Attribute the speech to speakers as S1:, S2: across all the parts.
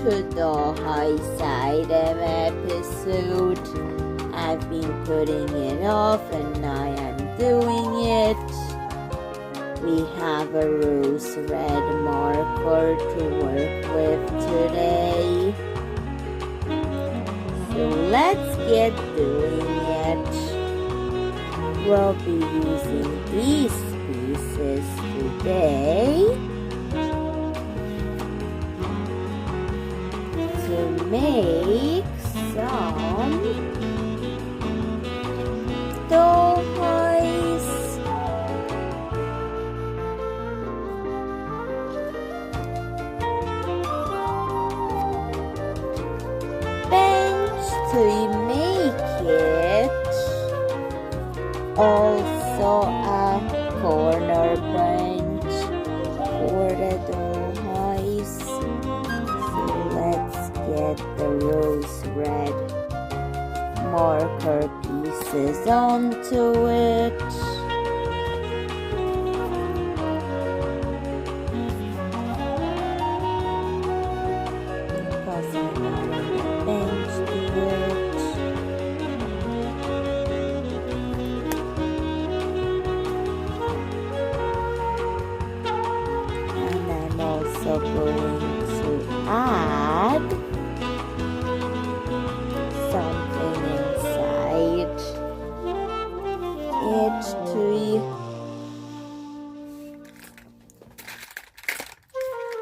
S1: to Dollhouse item episode. I've been putting it off and I am doing it. We have a rose red marker to work with today. So let's get doing it. We'll be using these pieces today to make some dollhouse. Bench to make it. Also a corner bench for the dollhouse. So let's get the rose red marker pieces onto it. Because I'm adding the bench to it. And I'm also going to add something inside it tree.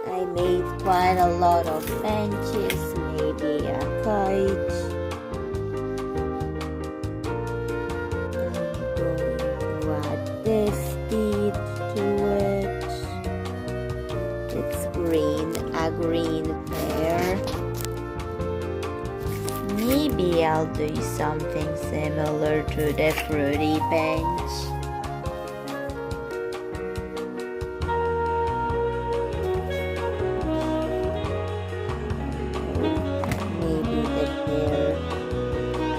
S1: I made quite a lot of benches, maybe a kite. I'm going to add this bead to it. It's green, a green pear. Maybe I'll do something similar to the fruity bench. Maybe the pear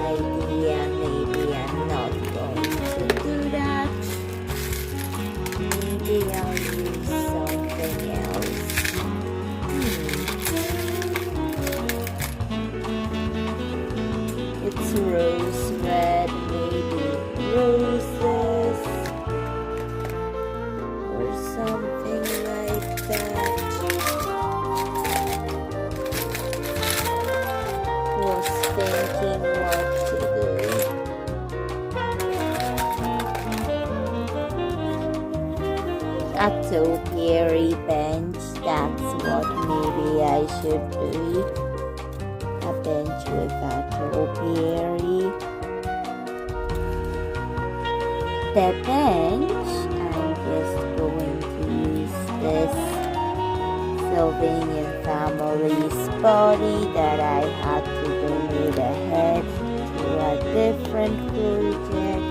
S1: idea, maybe I'm not going to do that. Maybe I'll use something else. It's rose red, maybe roses or something like that. Was thinking what to do. A topiary bench, that's what maybe I should do. A bench with a topiary. The bench, I'm just going to use this Sylvanian family's body that I had to donate ahead to a different project.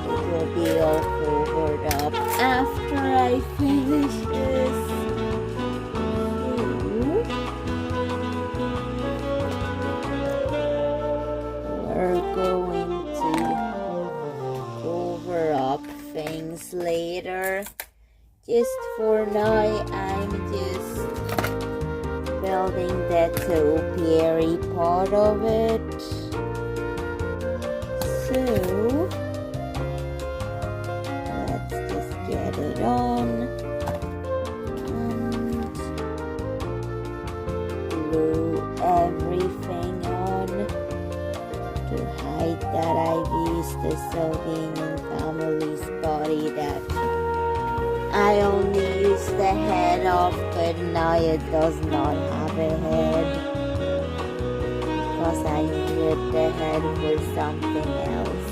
S1: It will be all covered up after I finish this. We're going to cover up things later. Just for now, I'm just building the topiary part of it. So let's just get it on and glue everything on to hide that I've used the Sylvanian family's body that I only use the head of, but now it does not have a head because I needed the head for something else.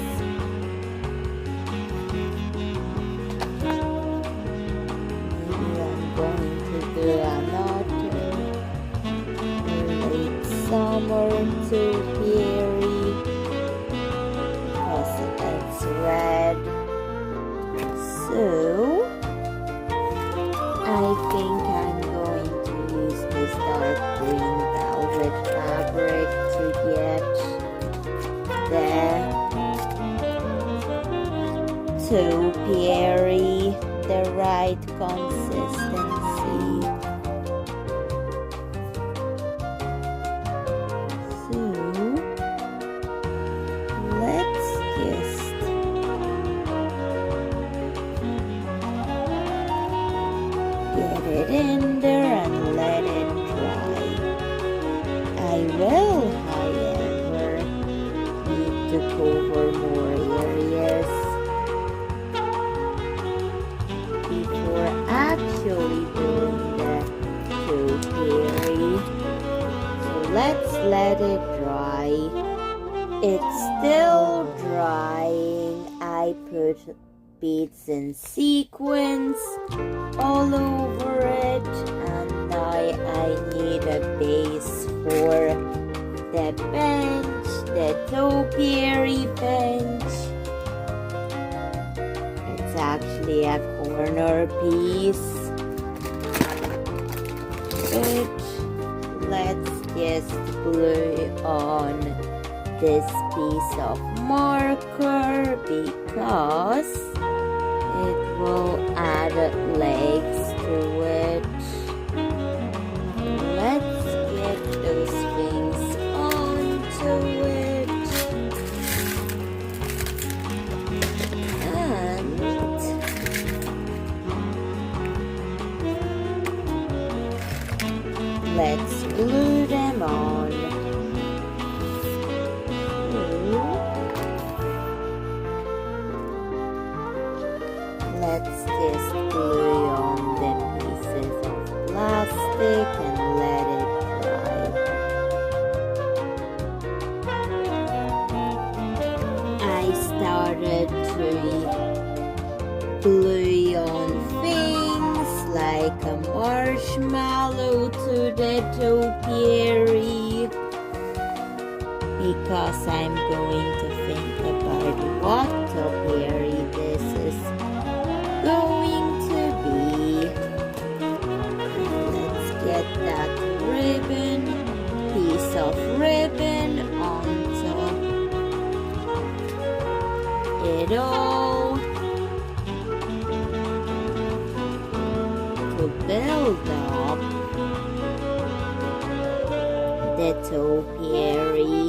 S1: Maybe I'm going to do another late summer topiary because it's red. So I think I'm going to use this dark green velvet fabric to get the topiary the right consistency. in there and let it dry. I will, however, need to cover more areas before actually doing the topiary. So let's let it dry. It's still drying. I put beads and sequins all over it, and now I need a base for the bench, the topiary bench. It's actually a corner piece, but let's just glue on this piece of marker because it will add legs to it. Let's get those things onto it. And let's glue them on. Let's just glue on the pieces of plastic and let it dry. I started to glue on things like a marshmallow to the topiary because I'm going to think about what topiary this is going to be. Let's get that piece of ribbon onto it all to build up the topiary.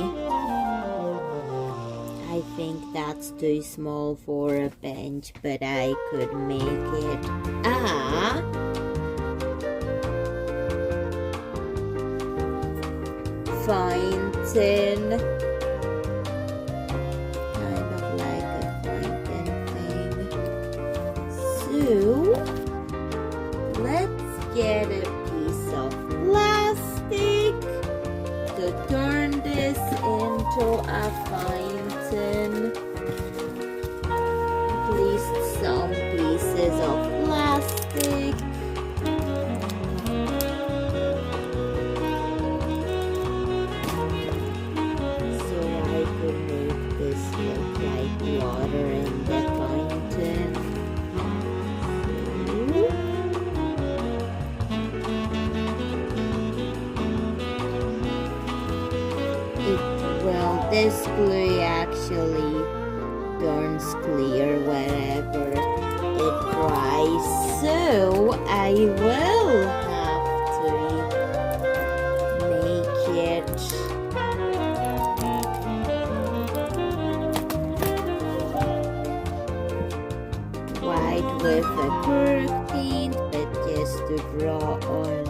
S1: I think that's too small for a bench, but I could make it a fountain, kind of like a fountain thing. So let's get a piece of plastic to turn this into a fountain. At least some pieces of plastic. So I could make this look like water in the fountain. Well, this glue actually turns clear wherever it dries, so I will have to make it white with acrylic paint, but just to draw on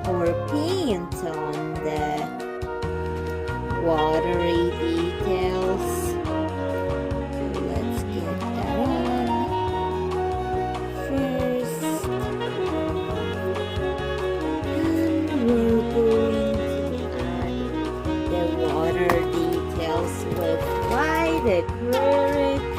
S1: or paint on the watery details. So let's get that on first. And we're going to add the water details with white acrylic paint.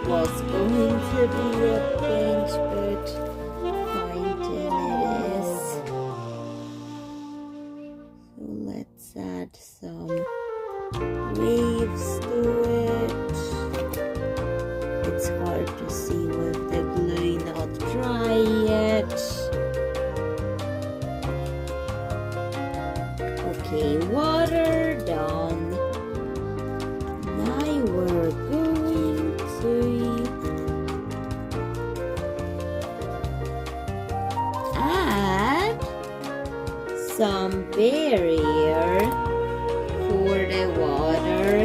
S1: Was going to be a bench, but let's add some waves to it. It's hard to see with the glue not dry yet. Okay, water done. Now we're going to add some barrier for the water.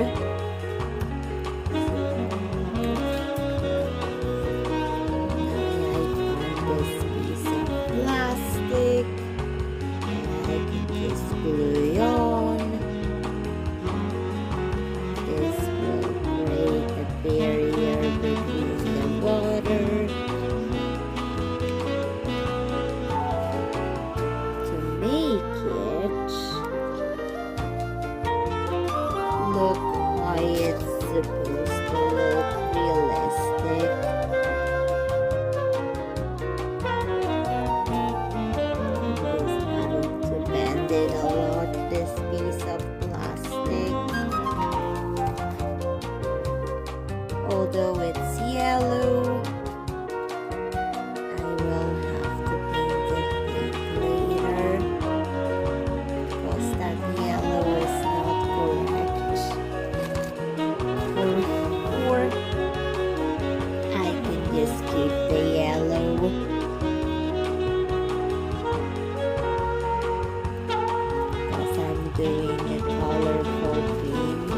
S1: skip the yellow. Because I'm doing a colorful theme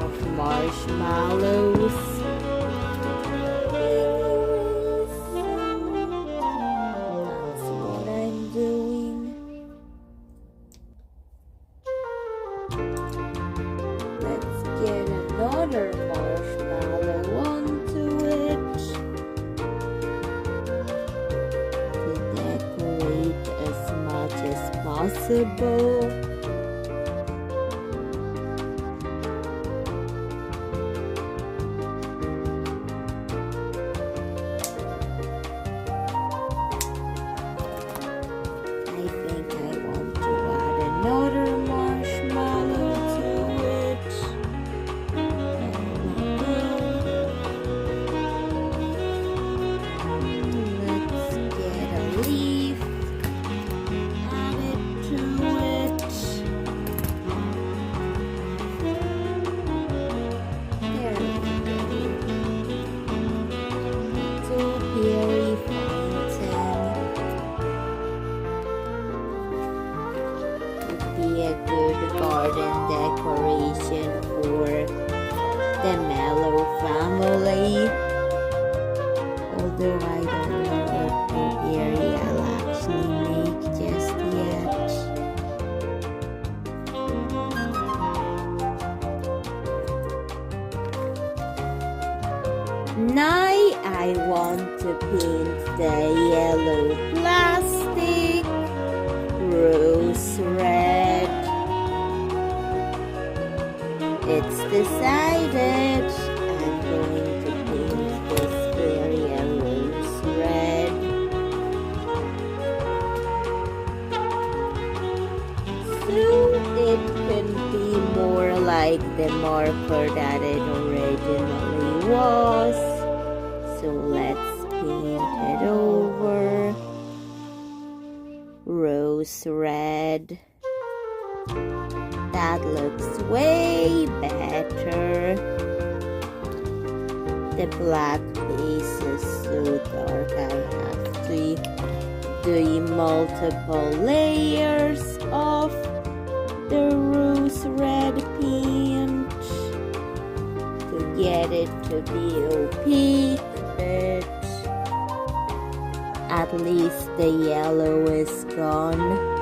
S1: of marshmallows. That's what I'm doing. Let's get another marshmallow onto it to decorate as much as possible. I think I want to add another marshmallow to it. Let's get a leaf, add it to it. There we go. So very fountain would be a good garden decoration for the Mellow family. Although I don't know what blueberry I'll actually make just yet. Now I want to paint the yellow plastic rose red. It's decided. I'm going to paint this area rose red. So it can be more like the marker that it originally was. So let's paint it over rose red. That looks way better. The black base is so dark, I have to do multiple layers of the rose red paint to get it to be opaque, but at least the yellow is gone.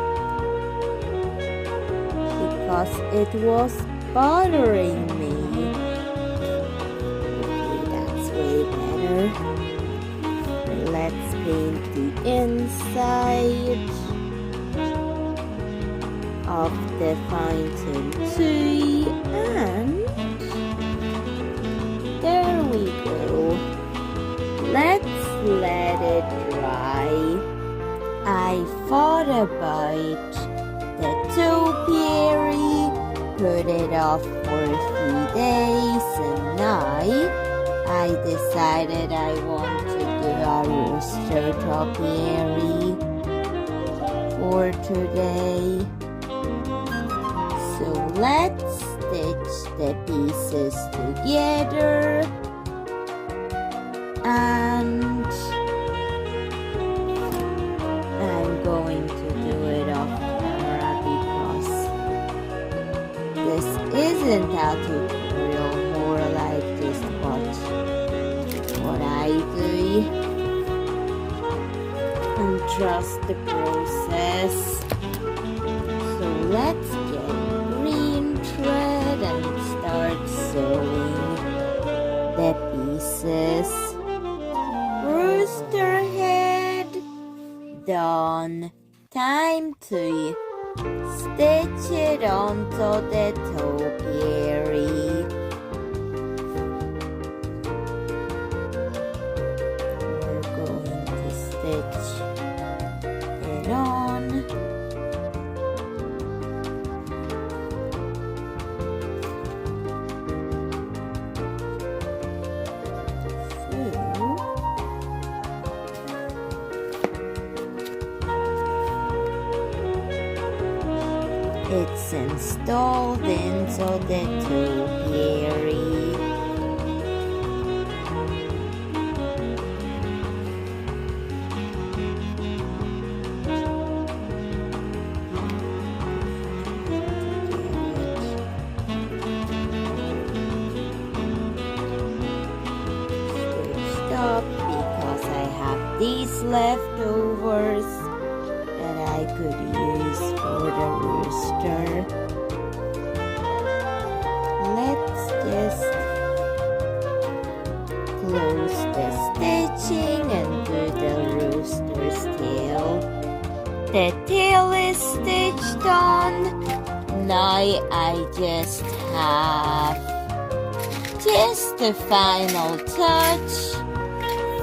S1: Because it was bothering me. Okay, that's way better. Let's paint the inside of the fountain too, and there we go. Let's let it dry. I thought about the topiary, put it off for a few days, and now I decided I want to do a rooster topiary for today. So let's stitch the pieces together, and I'm going to do it off camera because this isn't a tutorial, more like just watch what I do and trust the process. So let's get green thread and start sewing the pieces. Rooster head done. Time to stitch it onto the topiary. We're going to stitch it on. It's installed into the topiary. up because I have these leftovers that I could use for the rooster. Let's just close the stitching and do the rooster's tail. The tail is stitched on. Now I just have the final touch,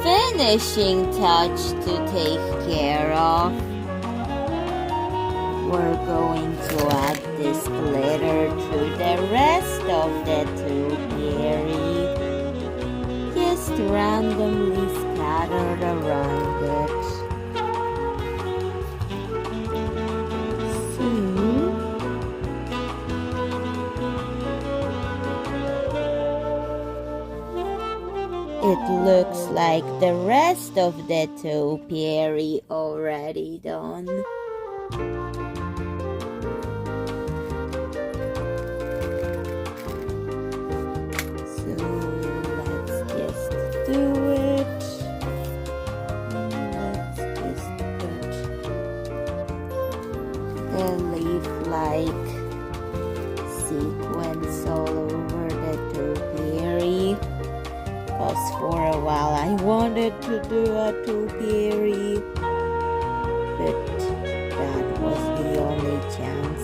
S1: finishing touch to take care of. We're going to add this glitter to the rest of the topiary, just randomly scattered around it. It looks like the rest of the topiary already done. So let's just do it. Let's just put the leaf-like sequence all over the topiary. Because for a while I wanted to do a topiary, but that was the only chance.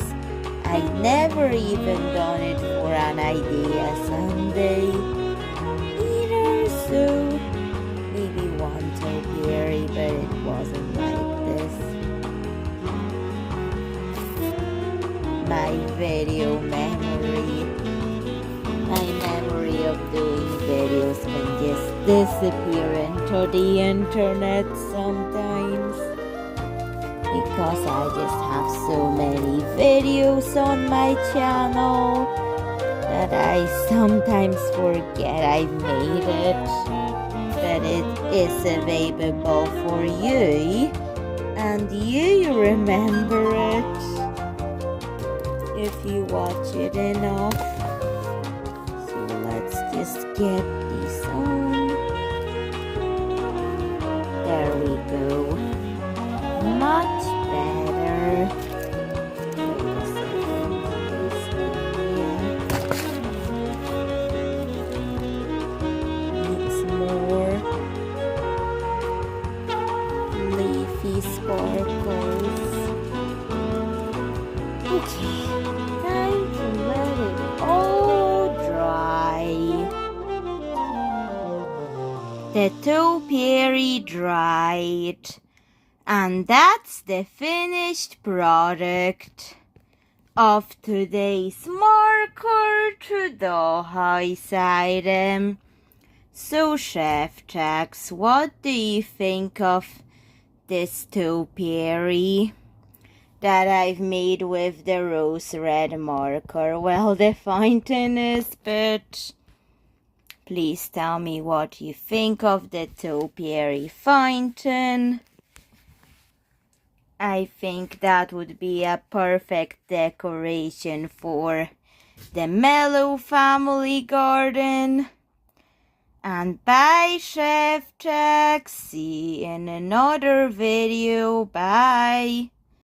S1: I never even done it for an idea Sunday either, so maybe one topiary, but it wasn't like this. My video memory of doing videos can just disappear into the internet sometimes, because I just have so many videos on my channel that I sometimes forget I made it, but it is available for you and you remember it if you watch it enough. Just get these on. There we go. Much better. Wait a second. This needs more leafy sparkles. Okay, time to let it all dry. The topiary dried, and that's the finished product of today's marker to Dollhouse item. So Chef Jax, what do you think of this topiary that I've made with the rose red marker? Well, the fountain is, but please tell me what you think of the topiary fountain. I think that would be a perfect decoration for the Mellow family garden. And bye, Chef Jack. See you in another video. Bye.